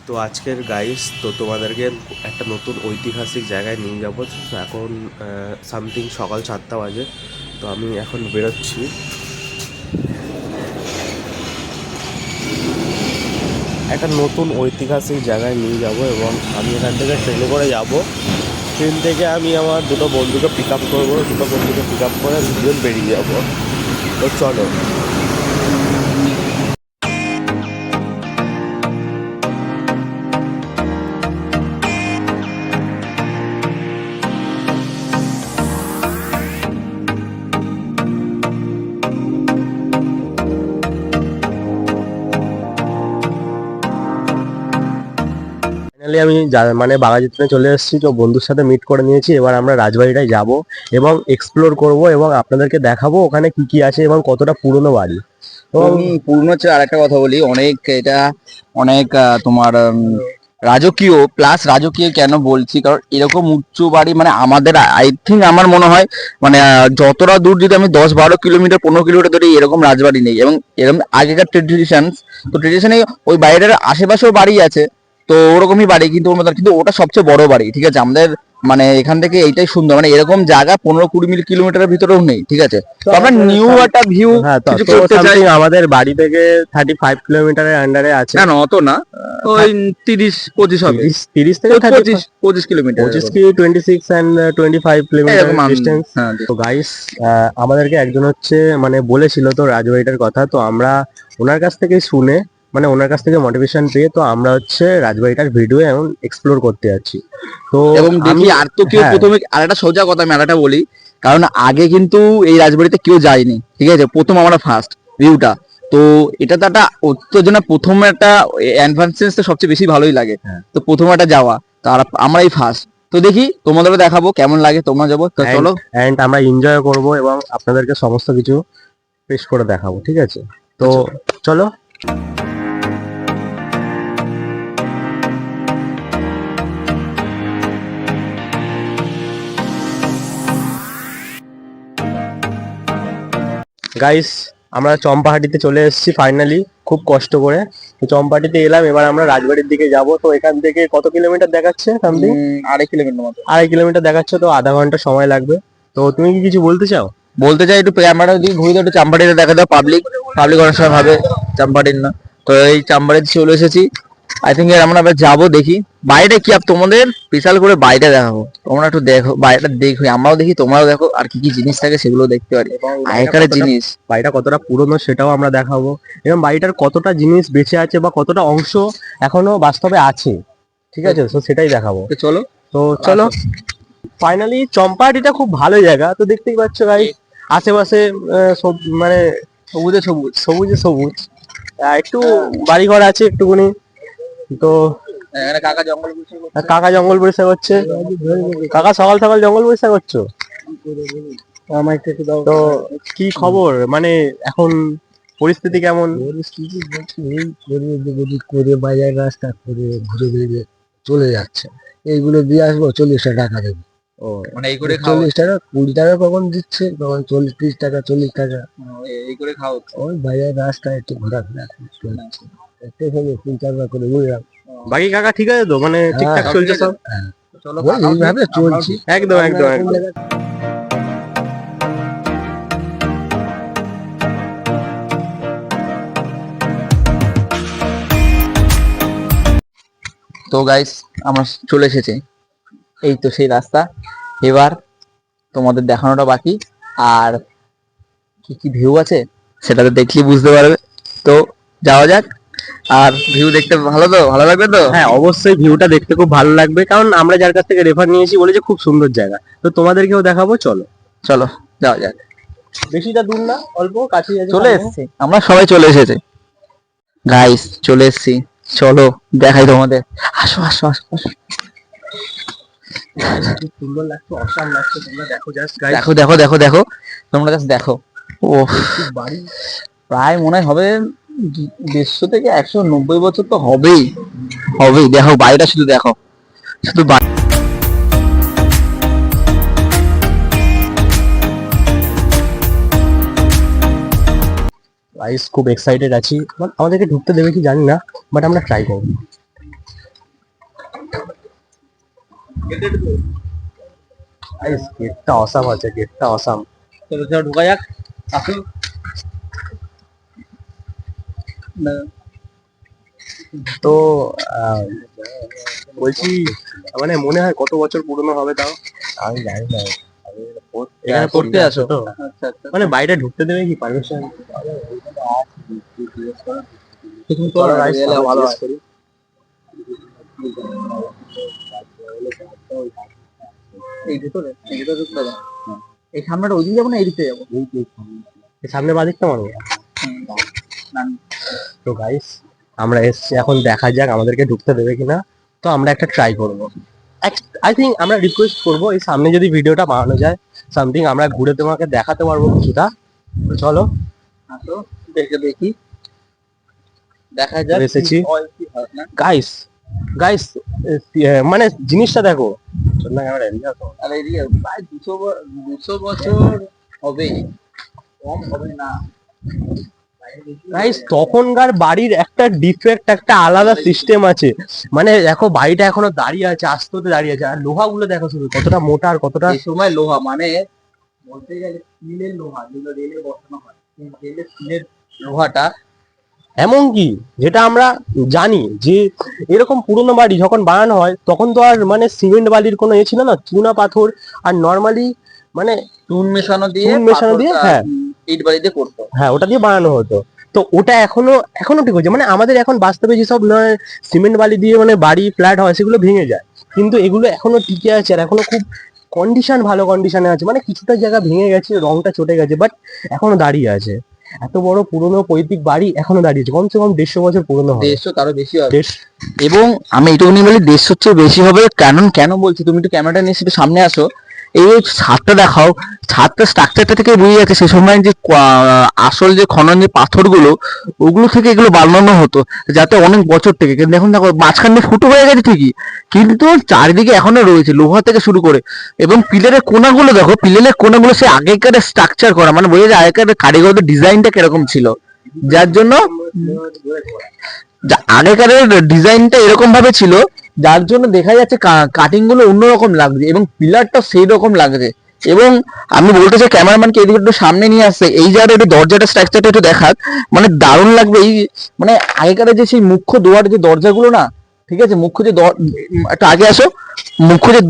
তো আজকের গাইস তো তোমাদেরকে একটা নতুন ঐতিহাসিক জায়গায় নিয়ে যাবো। তো এখন সামথিং সকাল 7টা বাজে। তো আমি এখন বেরোচ্ছি। একটা নতুন ঐতিহাসিক জায়গায় নিয়ে যাব এবং আমি এখান থেকে ট্রেনে করে যাব। ট্রেন থেকে আমি আমার দুটো বন্ধুকে পিক আপ করবো, দুটো বন্ধুকে পিক আপ করে দুজন বেরিয়ে যাব। তো চলো। ফাইনালি আমি মানে বাঘাযতীনে চলে এসেছি। তো বন্ধুর সাথে মিট করে নিয়েছি। এবার আমরা রাজবাড়িটায় যাব এবং এক্সপ্লোর করব এবং আপনাদেরকে দেখাবো ওখানে কি কি আছে এবং কতটা পুরনো বাড়ি। এবং পূর্ণ হচ্ছে আর একটা কথা বলি, অনেক এটা অনেক তোমার রাজকীয় প্লাস রাজকীয় কেন বলছি, কারণ এরকম উচ্চ বাড়ি মানে আমাদের আই থিঙ্ক আমার মনে হয় মানে যতটা দূর যদি আমি 10-12 কিলোমিটার 15 কিলোমিটার ধরে এরকম রাজবাড়ি নেই। এবং এরকম আগেকার ট্রেডিশন, তো ট্রেডিশনে ওই বাইরের আশেপাশেও বাড়ি আছে, তো ওরকমই বাড়ি কিন্তু ওর মধ্যে কিন্তু ওটা সবচেয়ে বড় বাড়ি। ঠিক আছে, আমাদের মানে এখান থেকে এইটাই সুন্দর, মানে এরকম জায়গা 15-20 কিলোমিটারের ভিতরেও নেই। ঠিক আছে, তো আমরা নিউ একটা ভিউ হ্যাঁ, কিছু তো করতে চাই। something আমাদের বাড়ি থেকে 35 কিলোমিটারের আন্ডারে আছে। না না, অত না, ওই 30-25 হবে। 30 থেকে 25 25 কিলোমিটার 25 কি 26 অ্যান্ড 25 কিলোমিটার এরকম ডিস্টেন্স। হ্যাঁ। তো গাইস, আমাদেরকে একজন হচ্ছে মানে বলেছিল তো রাজবাড়িটার কথা। তো আমরা ওনার কাছ থেকে শুনে মানে ওনার কাছ থেকে মোটিভেশন পেয়ে তো আমরা হচ্ছে রাজবাড়িটার ভিডিও এখন এক্সপ্লোর করতে যাচ্ছি। তো এবং দেখি আর তো কেউ হ্যাঁ, প্রথমে আর একটা সোজা কথা আমি আর একটা বলি, কারণ আগে কিন্তু এই রাজবাড়িতে কেউ যায়নি। ঠিক আছে, প্রথম আমরা ফার্স্ট ভিউটা, তো এটা তো একটা উত্তেজনা, প্রথম একটা অ্যাডভান্সেন্স তো সবচেয়ে বেশি ভালোই লাগে। হ্যাঁ। তো প্রথম একটা যাওয়া, তো আমরাই ফার্স্ট, তো দেখি তোমাদেরও দেখাবো কেমন লাগে, তোমরা যাবো তো চলো। অ্যান্ড আমরা এনজয় করব এবং আপনাদেরকে সমস্ত কিছু পেশ করে দেখাবো। ঠিক আছে, তো চলো। গাইস, আমরা চম্পাহাটিতে চলে এসেছি ফাইনালি, খুব কষ্ট করে। তো চম্পাহাটিতে এলাম, এবার আমরা রাজবাড়ির দিকে যাব। তো এখান থেকে কত কিলোমিটার দেখাচ্ছে? সামথিং 2.5 কিলোমিটার মতো। 2.5 কিলোমিটার দেখাচ্ছে, তো আধা ঘন্টা সময় লাগবে। তো তুমি কি কিছু বলতে চাও? বলতে চাই একটু ক্যামেরা যদি ঘুরে দাও, একটু চাম্পাটিতে দেখা দাও। পাবলিক পাবলিক অনেক সময় ভাবে চাম্পাটির না, তো এই চাম্পাটিতে চলে এসেছি। আই থিঙ্ক আমরা এবার যাবো, দেখি বাইরে কি। আর তোমাদের স্পেশাল করে বাইরে দেখাবো, তোমরা একটু দেখো বাইরেটা, দেখো আমরাও দেখি তোমরাও দেখো, আর কি কি জিনিস থাকে সেগুলো দেখতে পারি, আগেকার জিনিস। বাড়িটা কতটা পুরনো সেটাও আমরা দেখাবো এবং বাড়িটার কতটা জিনিস বেঁচে আছে বা কতটা অংশ এখনো বাস্তবে আছে। ঠিক আছে, তো সেটাই দেখাবো। তো চলো। তো চলো। ফাইনালি চম্পাহাটিটা খুব ভালো জায়গা। তো দেখতেই পাচ্ছ ভাই, আশেপাশে সব মানে সবুজে সবুজ। সবুজে সবুজ। একটু বাড়িঘর আছে একটুখানি। তো এখানে কাকা জঙ্গল বুঝছে। কাকা জঙ্গল পরিষ্কার করছে। কাকা সকাল সকাল জঙ্গল পরিষ্কার করছো? তো কি খবর, মানে এখন পরিস্থিতি কেমন? করে বাজার রাস্তা করে ঘুরে ঘুরে চলে যাচ্ছে। এইগুলো দিয়ে আসবো, 40টা টাকা দেবো। ও, মানে এই করে খাও, 40 টাকা 20 টাকা কখন দিচ্ছে, কখন 30 টাকা 40 টাকা। এই করে খাও। ওই বাজার রাস্তায় একটু ঘোরাফেরা চলছে, স্টেশনে 3-4 বার করে ঘুরলাম। বাকি কাকা ঠিক আছে তো, মানে ঠিকঠাক চলছে সব? হ্যাঁ, চলো ওই এইভাবে চলছি। একদম একদম একদম। তো গাইস, আমরা চলে এসেছি, এই তো সেই রাস্তা। এবার তোমাদের দেখানোটা বাকি, আর কি কি ভিউ আছে সেটা তো দেখলেই বুঝতে পারবে। তো যাওয়া যাক। আর ভিউ দেখতে ভালো, তো ভালো লাগবে তো। হ্যাঁ, অবশ্যই ভিউটা দেখতে খুব ভালো লাগবে, কারণ আমরা যার কাছ থেকে রেফার নিয়েছি বলেছে খুব সুন্দর জায়গা। তো তোমাদেরকেও দেখাবো, চলো। চলো যাওয়া যাক। বেশিটা দূর না, অল্প কাছেই আছে। চলে এসেছি, আমরা সবাই চলে এসেছি গাইস, চলে এসেছি। চলো দেখাই তোমাদের, আসো আসো আসো আসো। খুব সুন্দর লাগছে, অসাম লাগছে। তোমরা দেখো জাস্ট গাইস। দেখো দেখো দেখো দেখো, তোমরা জাস্ট দেখো। ও, বাড়ি প্রায় মনে হয় হবে 150 থেকে 190 বছর তো হবেই হবেই। দেখো বাড়িটা শুধু দেখো, শুধু গাইস খুব এক্সাইটেড আছি। আমাদেরকে ঢুকতে দেবে কি জানি না, বাট আমরা ট্রাই করবো। গেটটা অসাম আছে, গেটটা অসাম। চলো চলো ঢোকা যাক। আসুন। তো বলছি মানে মনে হয় কত বছর পুরনো হবে তাও? আমি জানি না। এখানে পড়তে আসো তো? আচ্ছা আচ্ছা। মানে বাইরে ঢুকতে দেবে কি পারমিশন? ভালো হয়। এই ভিতরে ঢুকতে হবে। এই সামনেটা ওইদিকে যাবো না এই দিকে যাবো? সামনে বাদিকটা মারবো। তো গাইস আমরা এসছি, এখন দেখা যাক আমাদেরকে ঢুকতে দেবে কিনা। তো আমরা একটা ট্রাই করবো। আই থিঙ্ক আমরা রিকোয়েস্ট করবো এই সামনে যদি ভিডিওটা বানানো যায়, সামথিং আমরা ঘুরে তোমাকে দেখাতে পারবো কিছুটা। তো চলো আসো দেখে দেখি, দেখা যাক এসেছি। কি হয়, কি হয় না। গাইস গাইস মানে জিনিসটা দেখো। না ক্যামেরা এদিকে আসো। আর এদিকে প্রায় 200 বছর হবে, কম হবে না। গাইস তখনকার বাড়ির একটা ডিফেক্ট, একটা আলাদা সিস্টেম আছে। মানে দেখো বাড়িটা এখনো দাঁড়িয়ে আছে, আস্তে দাঁড়িয়ে আছে, আর লোহাগুলো দেখো শুধু কতটা মোটা আর কতটা। এই সময় লোহা মানে বলতে গেলে স্টিলের লোহা, যেগুলো রেলে বসানো হয় সেই রেলের স্টিলের লোহাটা। এমন কি যেটা আমরা জানি যে এরকম পুরোনো বাড়ি যখন বানানো হয় তখন তো আর মানে সিমেন্ট বালির কোনো ছিল না, চুনা পাথর আর নর্মালি মানে চুন মেশানো দিয়ে, চুন মেশানো দিয়ে, হ্যাঁ ইট বাড়িতে করতো। হ্যাঁ ওটা দিয়ে বানানো হতো। তো ওটা এখনো এখনো ঠিক হচ্ছে, মানে আমাদের এখন বাস্তবে যেসব নয় সিমেন্ট বালি দিয়ে মানে বাড়ি ফ্ল্যাট হয় সেগুলো ভেঙে যায়, কিন্তু এগুলো এখনো টিকে আছে আর এখনো খুব কন্ডিশন, ভালো কন্ডিশনে আছে। মানে কিছুটা জায়গা ভেঙে গেছে, রংটা চটে গেছে, বাট এখনো দাঁড়িয়ে আছে। এত বড় পুরনো পৈতৃক বাড়ি এখনো দাঁড়িয়ে আছে, কমসে কম 150 বছর পুরনো হবে। 150 তারও বেশি হবে। 150। এবং আমি এটুকুনি বলি 150 চেয়ে বেশি হবে। কারণ কেন বলছি, তুমি একটু ক্যামেরাটা নিয়ে একটু সামনে আসো, এই ছাদটা দেখাও। ছাদটা স্ট্রাকচারটা থেকে বুঝে যাচ্ছে সে সময় যে আসল যে খনন যে পাথরগুলো, ওগুলো থেকে এগুলো বানানো হতো, যাতে অনেক বছর থেকে। কিন্তু এখন দেখো মাঝখানে ফুটো হয়ে গেছে ঠিকই, কিন্তু চারিদিকে এখনো রয়েছে লোহা থেকে শুরু করে। এবং পিলারের কোনাগুলো দেখো, পিলারের কোনাগুলো সে আগেকার স্ট্রাকচার করা, মানে বোঝা যায় আগেকার কারিগরদের ডিজাইনটা কিরকম ছিল, যার জন্য আগেকার ডিজাইনটা এরকম ভাবে ছিল, যার জন্য দেখা যাচ্ছে কাটিং গুলো অন্যরকম লাগছে এবং পিলারটা সেই রকম লাগছে। এবং আমি বলতে চাই ক্যামেরাম্যানকে এদিকে একটু সামনে নিয়ে আসছে, এই জায়গাটা একটু দরজাটা স্ট্রাকচারটা একটু দেখাক, মানে দারুণ লাগবে। এই মানে আগেকার যে সেই মুখ্য দুয়ার যে দরজাগুলো না, ঠিক আছে, মুখ্য যে একটু আগে আসো, মুখ্য যে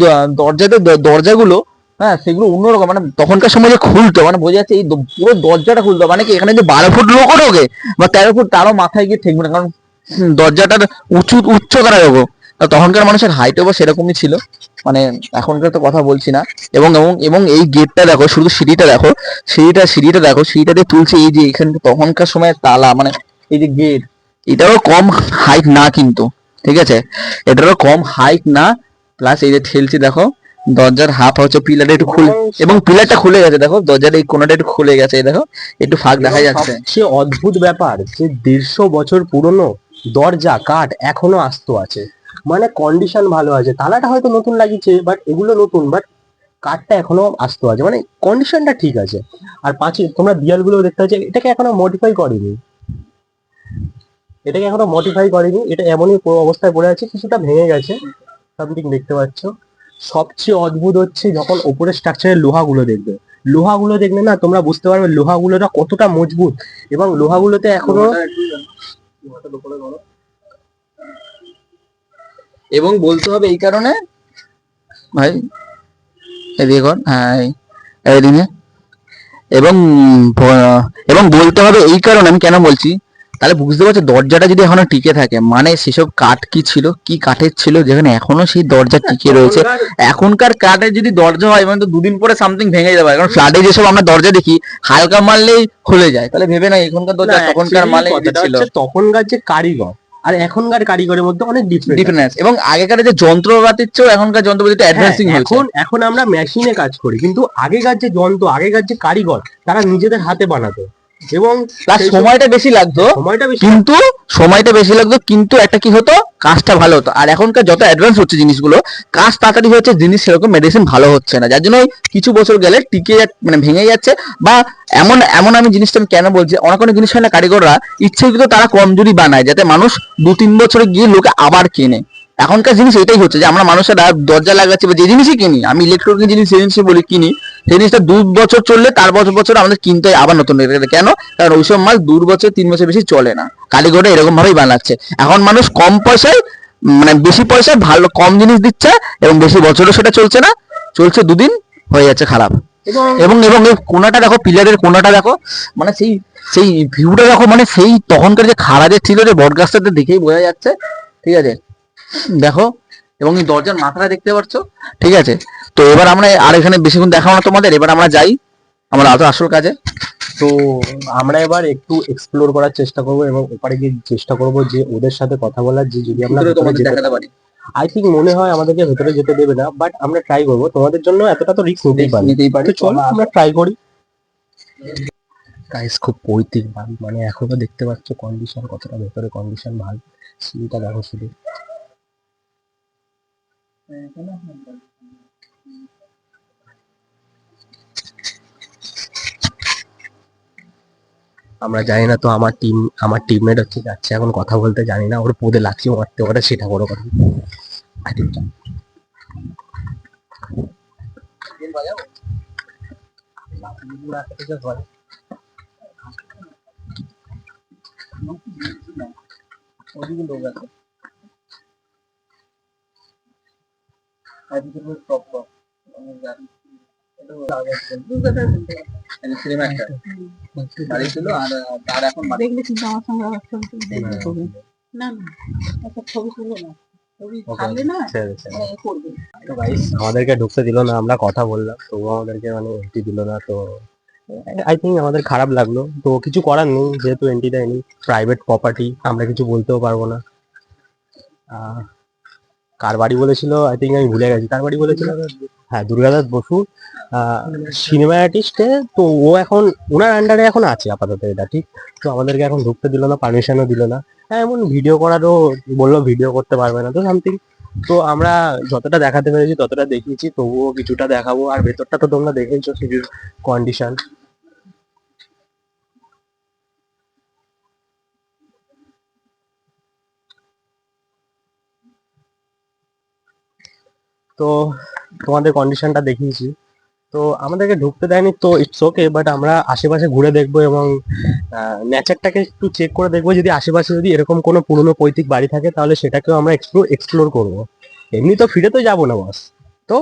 দরজাগুলো, হ্যাঁ সেগুলো অন্যরকম। মানে তখনকার সময় যে খুলতো, মানে বোঝা যাচ্ছে এই পুরো দরজাটা খুলতো, মানে কি এখানে যে 12 ফুট লোক ঢোকে বা 13 ফুট তারও মাথায় গিয়ে ঠেকবে না, কারণ দরজাটার উচ্চতাটা দেখো। তখনকার মানুষের হাইটও বা সেরকমই ছিল, মানে এখনকার তো কথা বলছি না। এবং এবং এবং এই গেটটা দেখো, শুধু সিঁড়িটা দেখো, সিঁড়িটা দেখো, সিঁড়িটা দিয়ে তুলছে এই যে এখানে তখনকার সময় তালা, মানে এই যে গেট, এটারও কম হাইট না কিন্তু, ঠিক আছে, এটারও কম হাইট না। প্লাস এই যে ঠেলছি দেখো, দরজার হাফ হচ্ছে পিলারটা একটু খুলে, এবং পিলারটা খুলে গেছে দেখো, দরজার এই কোণাটা একটু খুলে গেছে, এই দেখো একটু ফাঁক দেখা যাচ্ছে। সে অদ্ভুত ব্যাপার যে 150 বছর পুরনো দরজা কাঠ এখনো আস্ত আছে, মানে কন্ডিশন ভালো আছে। তালাটা হয়তো নতুন লাগিয়েছে, বাট এগুলো নতুন, বাট কাঠটা এখনো আস্ত আছে, মানে কন্ডিশনটা ঠিক আছে। আর পাঁচে তোমরা দেয়ালগুলো দেখতে পাচ্ছ, এটাকে এখনো মডিফাই করেনি, এটা এমনই অবস্থায় পড়ে আছে, কিছুটা ভেঙে গেছে, সামথিং দেখতে পাচ্ছ। সবচেয়ে অদ্ভুত হচ্ছে যখন ওপরের স্ট্রাকচারের লোহাগুলো দেখলে না তোমরা বুঝতে পারবে লোহাগুলোটা কতটা মজবুত, এবং লোহাগুলোতে এখনো এবং বলতে হবে এই কারণে ভাই, এদিকে কর, হ্যাঁ এদিকে। এবং এবং বলতে হবে এই কারণে, আমি কেন বলছি তাহলে বুঝতে পারছো, দরজাটা যদি এখনো টিকে থাকে মানে সেসব কাঠ কি ছিল, কি কাঠের ছিল, যেখানে এখনো সেই দরজা টিকে রয়েছে। এখনকার কাঠের যদি দরজা হয় মানে তো 2 দিন পরে সামথিং ভেঙে যাবে, কারণ ফ্ল্যাটে যেসব আমরা দরজা দেখি হালকা মারলেই খুলে যায়, তাহলে ভেবে না এখনকার দরজা তখনকার মালে ছিল। তখনকার যে কারিগর আর এখনকার কারিগরের মধ্যে অনেক ডিফারেন্স, এবং আগেকার যে যন্ত্রপাতির চেয়েও এখনকার যন্ত্রপাতি অ্যাডভান্সিং হয়েছে। এখন আমরা মেশিনে কাজ করি, কিন্তু আগেকার যে যন্ত্র, আগেকার যে কারিগর, তারা নিজেদের হাতে বানাতো, এবং সময়টা বেশি লাগতো, সময়টা বেশি লাগতো, কিন্তু একটা কি হতো, কাজটা ভালো হতো। আর এখনকার যত অ্যাডভান্স হচ্ছে জিনিসগুলো, কাজ তাড়াতাড়ি হচ্ছে, জিনিস সেরকম মেডিসিন ভালো হচ্ছে না, যার জন্য কিছু বছর গেলে টিকে মানে ভেঙে যাচ্ছে। বা এমন এমন আমি জিনিসটা আমি কেন বলছি, অনেক অনেক জিনিস হয় না কারিগররা ইচ্ছাকৃত তারা কমজোরি বানায়, যাতে মানুষ 2-3 বছরে গিয়ে লোকে আবার কেনে, এখনকার জিনিস এটাই হচ্ছে যে আমরা মানুষেরা দরজা লাগাচ্ছি বা যে জিনিসই কিনি, আমি ইলেকট্রনিক জিনিস যে জিনিসই বলি কিনি, সেই জিনিসটা 2 বছর চললে তার বছর আমাদের কিনতে হয় আবার নতুন রেটে। কেন? কারণ ওইসব মাল 2 বছর 3 বছর বেশি চলে না, কারিগররা এরকম ভাবেই বানাচ্ছে। এখন মানুষ কম পয়সায় মানে বেশি পয়সায় ভালো কম জিনিস দিচ্ছে এবং বেশি বছরও সেটা চলছে না, চলছে 2 দিন হয়ে যাচ্ছে খারাপ। এবং এবং এই কোনাটা দেখো, পিলারের কোনাটা দেখো, মানে সেই সেই ভিউটা দেখো, মানে সেই তখনকার যে খাড়া যে ছিল যে বটগাছটাতে দেখেই বোঝা যাচ্ছে, ঠিক আছে দেখো। এবং এই দরজার মাথাটা দেখতে পাচ্ছ, ঠিক আছে। তো এবার আমরা আর এখানে বেশিক্ষণ দেখাবো না তোমাদের, এবার আমরা যাই আমরা আসল কাজে। তো আমরা এবার একটু এক্সপ্লোর করার চেষ্টা করব এবং ওপারে গিয়ে চেষ্টা করব যে ওদের সাথে কথা বলার, যে যদি আমরা ভিতরে ভেতরে তোমাদের যেতে দেখাতে পারি। আই থিঙ্ক মনে হয় আমাদেরকে ভেতরে যেতে দেবে না, বাট আমরা ট্রাই করবো, তোমাদের জন্য এতটা তো রিস্ক নিতেই পারি। তো চলো আমরা ট্রাই করি। গাইস খুব পৈতৃক বাড়ি, মানে এখনো দেখতে পাচ্ছ কন্ডিশন কতটা, ভেতরে কন্ডিশন ভালো, সিঁড়িটা দেখো শুধু। আমরা জানি না তো, আমার টিমমেট হচ্ছে যাচ্ছে এখন, কথা বলতে জানি না, ওর পদে লাথি মারতে পারে, সেটা বড় কথা। I think দেখলে কিন্তু আমার সঙ্গে আবার ছবি তুলতে ইচ্ছে করবে। না না, একটা ছবি তুলো না, ছবি থাকলে না এ করবে। তো গাইস আমাদেরকে ঢুকতে দিল না, আমরা কথা বললাম তো আমাদেরকে মানে এন্ট্রি দিল না। তো আই থিঙ্ক আমাদের খারাপ লাগলো, তো কিছু করার নেই, যেহেতু এন্ট্রি দেয়নি, প্রাইভেট প্রপার্টি, আমরা কিছু বলতেও পারবো না। কার বাড়ি বলেছিল আই থিঙ্ক আমি ভুলে গেছি, কার বাড়ি বলেছিল, হ্যাঁ দুর্গাদাস বসু সিনেমা আর্টিস্টে। তো ও এখন ওনার আন্ডারে এখন আছে আপাতত, এটা ঠিক। তো আমাদেরকে এখন ঢুকতে দিল না, পারমিশনও দিল না। হ্যাঁ এমন ভিডিও করারও বললো, ভিডিও করতে পারবে না তো সামথিং। তো আমরা যতটা দেখাতে পেরেছি ততটা দেখিয়েছি, তবুও কিছুটা দেখাবো। আর ভেতরটা তো তোমরা দেখেইছো সিঁড়ির কন্ডিশন। তো তোমাদের কন্ডিশনটা দেখিয়েছি, তো আমাদেরকে ঢুকতে দেয়নি, তো ইটস ওকে। বাট আমরা আশেপাশে ঘুরে দেখবো এবং নেচারটাকে একটু চেক করে দেখবো, যদি আশেপাশে যদি এরকম কোনো পুরনো পৈতৃক বাড়ি থাকে তাহলে সেটাকেও আমরা এক্সপ্লোর করবো। এমনি তো ফিরে তো যাবো না বস। তো